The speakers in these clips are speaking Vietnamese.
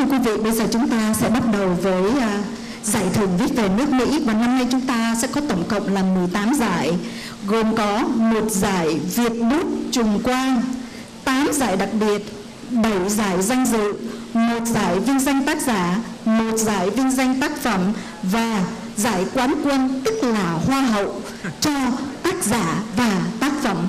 Thưa quý vị, bây giờ chúng ta sẽ bắt đầu với giải thưởng Viết về nước Mỹ, và năm nay chúng ta sẽ có tổng cộng là 18 giải, gồm có 1 giải Việt bút trùng quang, 8 giải đặc biệt, 7 giải danh dự, 1 giải vinh danh tác giả, 1 giải vinh danh tác phẩm và giải quán quân, tức là hoa hậu cho tác giả và tác phẩm.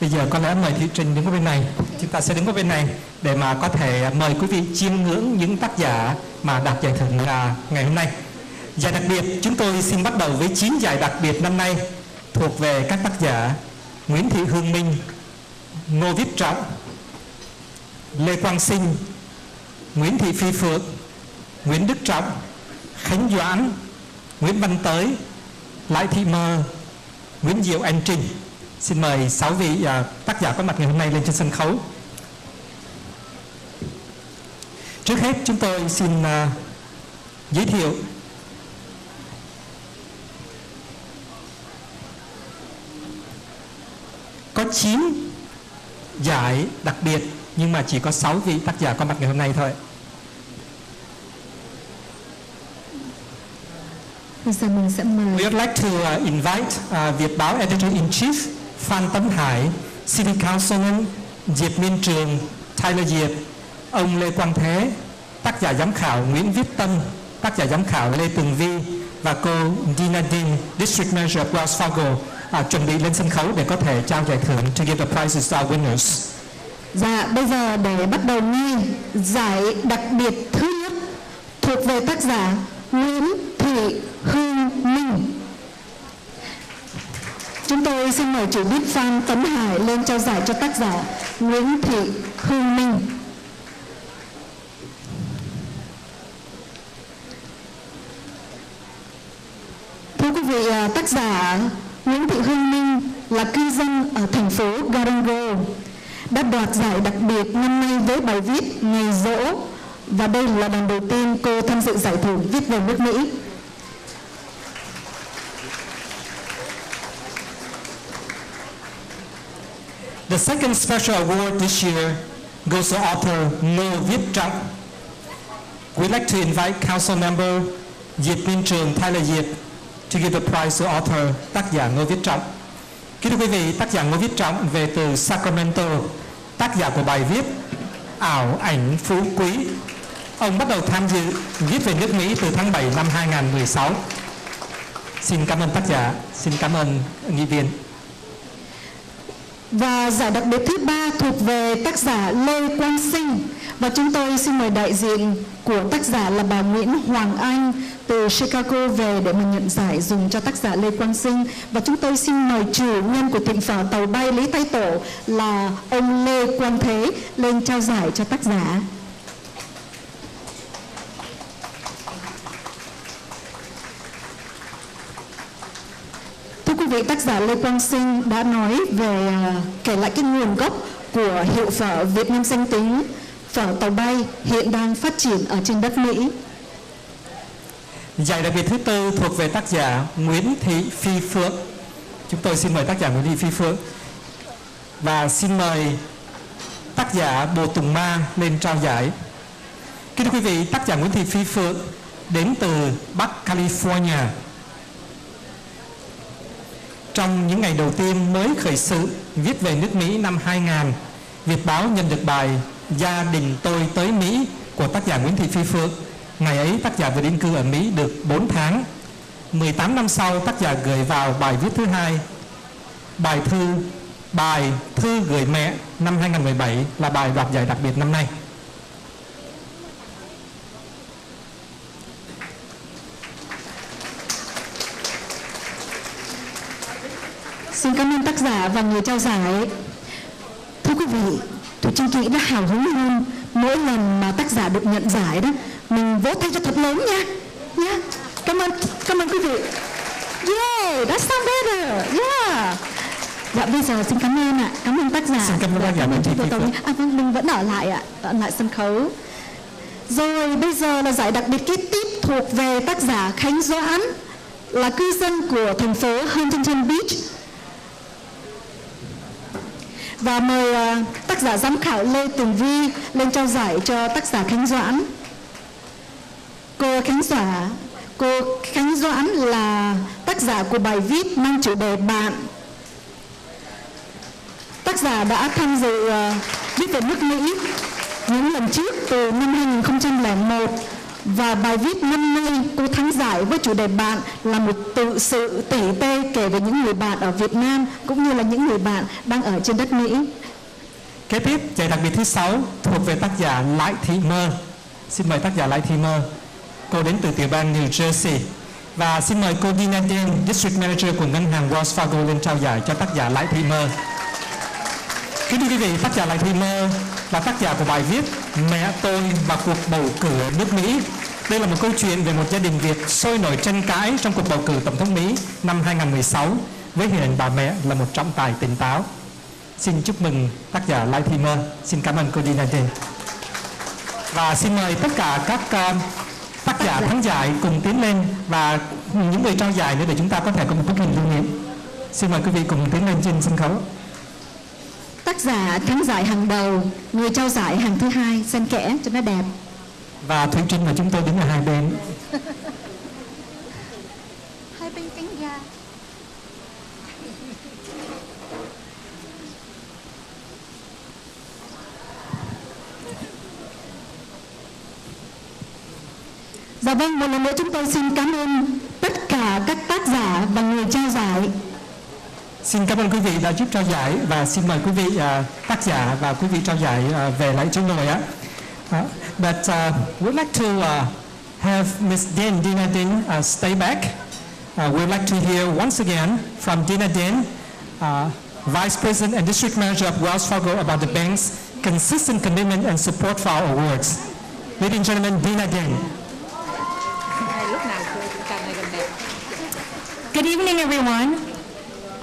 Bây giờ có lẽ mời Thị Trình đứng ở bên này. Chúng ta sẽ đứng ở bên này để mà có thể mời quý vị chiêm ngưỡng những tác giả mà đạt giải thưởng ngày hôm nay. Giải đặc biệt, chúng tôi xin bắt đầu với 9 giải đặc biệt năm nay thuộc về các tác giả Nguyễn Thị Hương Minh, Ngô Viết Trọng, Lê Quang Sinh, Nguyễn Thị Phi Phượng, Nguyễn Đức Trọng, Khánh Doãn, Nguyễn Văn Tới, Lại Thị Mơ, Nguyễn Diệu Anh Trình. Xin mời 6 vị tác giả có mặt ngày hôm nay lên trên sân khấu. Trước hết chúng tôi xin giới thiệu có 9 giải đặc biệt, nhưng mà chỉ có 6 vị tác giả có mặt ngày hôm nay thôi. Bây giờ mình sẽ mời. We would like to invite Việt báo Editor-in-Chief Phan Tấn Hải, City Councilman Diệp Minh Trường, Tyler Diệp, ông Lê Quang Thế, tác giả giám khảo Nguyễn Viết Tâm, tác giả giám khảo Lê Tường Vi và cô Dina Dean, District Manager of Wells Fargo, chuẩn bị lên sân khấu để có thể trao giải thưởng to give the prizes to our winners. Dạ, bây giờ để bắt đầu ngay giải đặc biệt thứ nhất thuộc về tác giả Nguyễn Thị Hương Minh. Chúng tôi xin mời chủ bút Phan Tấn Hải lên trao giải cho tác giả Nguyễn Thị Hương Minh. Thưa quý vị, tác giả Nguyễn Thị Hương Minh là cư dân ở thành phố Garden Grove, đã đoạt giải đặc biệt năm nay với bài viết Ngày Dỗ, và đây là lần đầu tiên cô tham dự giải thưởng Viết về nước Mỹ. The second special award this year goes to author Ngô Viết Trọng. We'd like to invite council member Diệp Minh Trường, Tyler Diệp to give the prize to author, tác giả Ngô Viết Trọng. Kính thưa quý vị, tác giả Ngô Viết Trọng về từ Sacramento, tác giả của bài viết Ảo ảnh phú quý. Ông bắt đầu tham dự Viết về nước Mỹ từ tháng 7 năm 2016. Xin cảm ơn tác giả, xin cảm ơn nghị viên. Và giải đặc biệt thứ 3 thuộc về tác giả Lê Quang Sinh, và chúng tôi xin mời đại diện của tác giả là bà Nguyễn Hoàng Anh từ Chicago về để mà nhận giải dùng cho tác giả Lê Quang Sinh. Và chúng tôi xin mời chủ nhân của tiệm phở Tàu Bay Lý Thái Tổ là ông Lê Quang Thế lên trao giải cho tác giả. Quý vị, tác giả Lê Quang Sinh đã nói về kể lại cái nguồn gốc của hiệu phở Việt Nam danh tính, phở Tàu Bay hiện đang phát triển ở trên đất Mỹ. Giải đặc biệt thứ 4 thuộc về tác giả Nguyễn Thị Phi Phượng. Chúng tôi xin mời tác giả Nguyễn Thị Phi Phượng và xin mời tác giả Bồ Tùng Ma lên trao giải. Kính thưa quý vị, tác giả Nguyễn Thị Phi Phượng đến từ Bắc California. Trong những ngày đầu tiên mới khởi sự Viết về nước Mỹ năm 2000, Việt báo nhận được bài Gia đình tôi tới Mỹ của tác giả Nguyễn Thị Phi Phượng. Ngày ấy tác giả vừa định cư ở Mỹ được 4 tháng. 18 năm sau, tác giả gửi vào bài viết thứ 2, bài thư gửi mẹ năm 2017 là bài đoạt giải đặc biệt năm nay. Xin cảm ơn tác giả và người trao giải. Thưa quý vị, Thủy Trinh Kỵ đã hào hứng hơn mỗi lần mà tác giả được nhận giải đó. Mình vỗ tay cho thật lớn nha. Cảm ơn quý vị. Yeah, that sounds better. Yeah. Dạ, bây giờ xin cảm ơn ạ. Cảm ơn tác giả. Xin cảm ơn tác giả. Vâng, mình vẫn ở lại ạ, ở lại sân khấu. Rồi bây giờ là giải đặc biệt kế tiếp thuộc về tác giả Khánh Doãn, là cư dân của thành phố Huntington Beach. Và mời tác giả giám khảo Lê Tường Vi lên trao giải cho tác giả Khánh Doãn. Cô Khánh Doãn là tác giả của bài viết mang chủ đề Bạn. Tác giả đã tham dự viết về nước Mỹ những lần trước từ năm 2001 và bài viết năm nay cô thắng giải với chủ đề Bạn là một tự sự tỉ tê kể về những người bạn ở Việt Nam cũng như là những người bạn đang ở trên đất Mỹ. Kế tiếp, giải đặc biệt thứ 6 thuộc về tác giả Lại Thị Mơ. Xin mời tác giả Lại Thị Mơ. Cô đến từ tiểu bang New Jersey. Và xin mời cô Dina Den, District Manager của ngân hàng Wells Fargo lên trao giải cho tác giả Lại Thị Mơ. Kính thưa quý vị, tác giả Lại Thị Mơ là tác giả của bài viết Mẹ tôi và cuộc bầu cử ở nước Mỹ. Đây là một câu chuyện về một gia đình Việt sôi nổi tranh cãi trong cuộc bầu cử tổng thống Mỹ năm 2016 với hình ảnh bà mẹ là một trọng tài tỉnh táo. Xin chúc mừng tác giả Lại Thị Mơ. Xin cảm ơn cô Dina Den. Và xin mời tất cả các tác giả thắng giải cùng tiến lên và những người trao giải nữa để chúng ta có thể có một bức hình lưu niệm. Xin mời quý vị cùng tiến lên trên sân khấu. Tác giả thắng giải hàng đầu, người trao giải hàng thứ hai, xen kẽ cho nó đẹp. Và Thủy Trinh và chúng tôi đứng ở hai bên. Hai bên cánh gà. Dạ vâng, một lần nữa chúng tôi xin cảm ơn tất cả các tác giả và người trao giải. Xin cảm ơn quý vị đã giúp trao giải và xin mời quý vị tác giả và quý vị trao giải về lại chỗ ngồi á. But we'd like to have Ms. Dina Den stay back. We'd like to hear once again from Dina Den, Vice President and District Manager of Wells Fargo, about the bank's consistent commitment and support for our awards. Ladies and gentlemen, Dina Den. Good evening, everyone.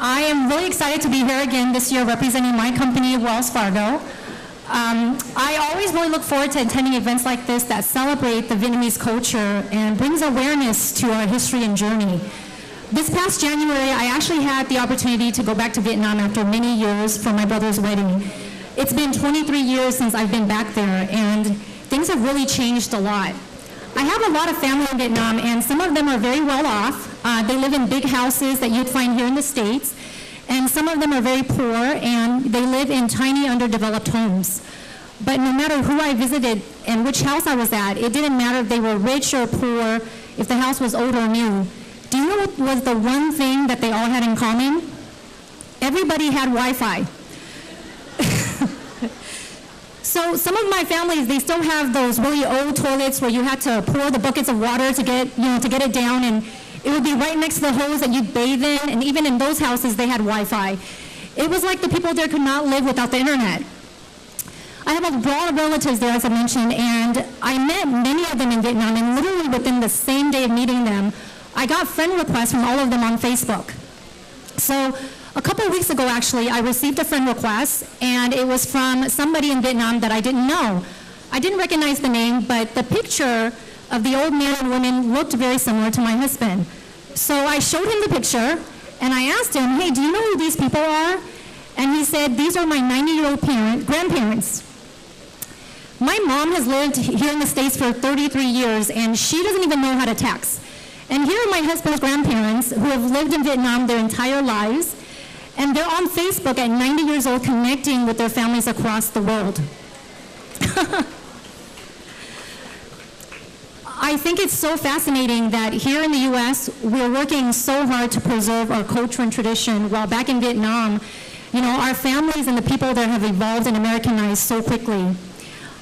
I am really excited to be here again this year representing my company, Wells Fargo. I always really look forward to attending events like this that celebrate the Vietnamese culture and brings awareness to our history and journey. This past January, I actually had the opportunity to go back to Vietnam after many years for my brother's wedding. It's been 23 years since I've been back there, and things have really changed a lot. I have a lot of family in Vietnam, and some of them are very well off. They live in big houses that you'd find here in the States, and some of them are very poor, and they live in tiny, underdeveloped homes. But no matter who I visited and which house I was at, it didn't matter if they were rich or poor, if the house was old or new. Do you know what was the one thing that they all had in common? Everybody had Wi-Fi. So some of my families, they still have those really old toilets where you had to pour the buckets of water to get it down, and it would be right next to the hose that you'd bathe in, and even in those houses they had Wi-Fi. It was like the people there could not live without the internet. I have a lot of relatives there, as I mentioned, and I met many of them in Vietnam, and literally within the same day of meeting them, I got friend requests from all of them on Facebook. So a couple of weeks ago, actually, I received a friend request, and it was from somebody in Vietnam that I didn't know. I didn't recognize the name, but the picture of the old man and woman looked very similar to my husband. So I showed him the picture, and I asked him, hey, do you know who these people are? And he said, these are my 90-year-old grandparents. My mom has lived here in the States for 33 years, and she doesn't even know how to text. And here are my husband's grandparents who have lived in Vietnam their entire lives, and they're on Facebook at 90 years old connecting with their families across the world. I think it's so fascinating that here in the U.S., we're working so hard to preserve our culture and tradition, while back in Vietnam, our families and the people there have evolved and Americanized so quickly.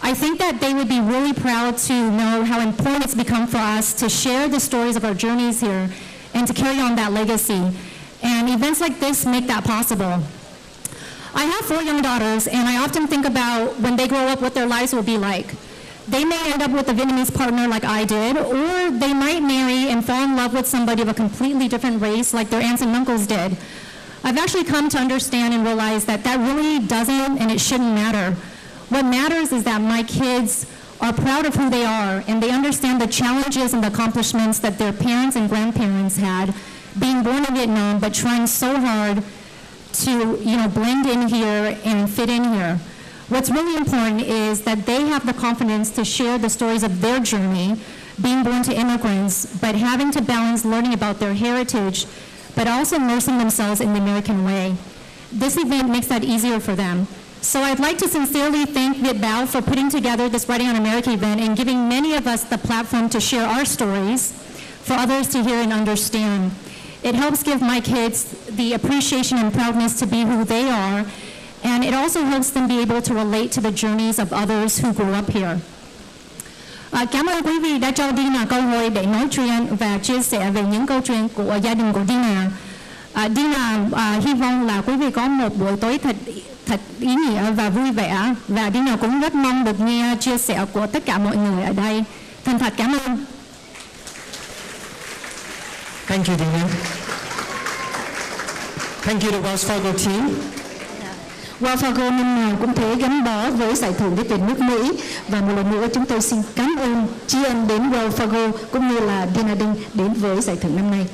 I think that they would be really proud to know how important it's become for us to share the stories of our journeys here and to carry on that legacy. And events like this make that possible. I have 4 young daughters, and I often think about when they grow up what their lives will be like. They may end up with a Vietnamese partner like I did, or they might marry and fall in love with somebody of a completely different race like their aunts and uncles did. I've actually come to understand and realize that that really doesn't and it shouldn't matter. What matters is that my kids are proud of who they are, and they understand the challenges and the accomplishments that their parents and grandparents had, being born in Vietnam, but trying so hard to, blend in here and fit in here. What's really important is that they have the confidence to share the stories of their journey, being born to immigrants, but having to balance learning about their heritage, but also immersing themselves in the American way. This event makes that easier for them. So I'd like to sincerely thank Viet Ve for putting together this Writing on America event and giving many of us the platform to share our stories for others to hear and understand. It helps give my kids the appreciation and proudness to be who they are, and it also helps them be able to relate to the journeys of others who grew up here. Cảm ơn quý vị đã cho Dina cơ hội để nói chuyện và chia sẻ về những câu chuyện của gia đình của Dina. Dina hy vọng là quý vị có một buổi tối thật ý nghĩa và vui vẻ, và Dina cũng rất mong được nghe chia sẻ của tất cả mọi người ở đây. Thành thật cảm ơn. Thank you, Dina. Thank you to Wells Fargo team. Wells Fargo năm nào cũng thế gắn bó với giải thưởng Viết Về Nước Mỹ, và một lần nữa chúng tôi xin cảm ơn tri ân đến Wells Fargo cũng như là Dina Dinh đến với giải thưởng năm nay.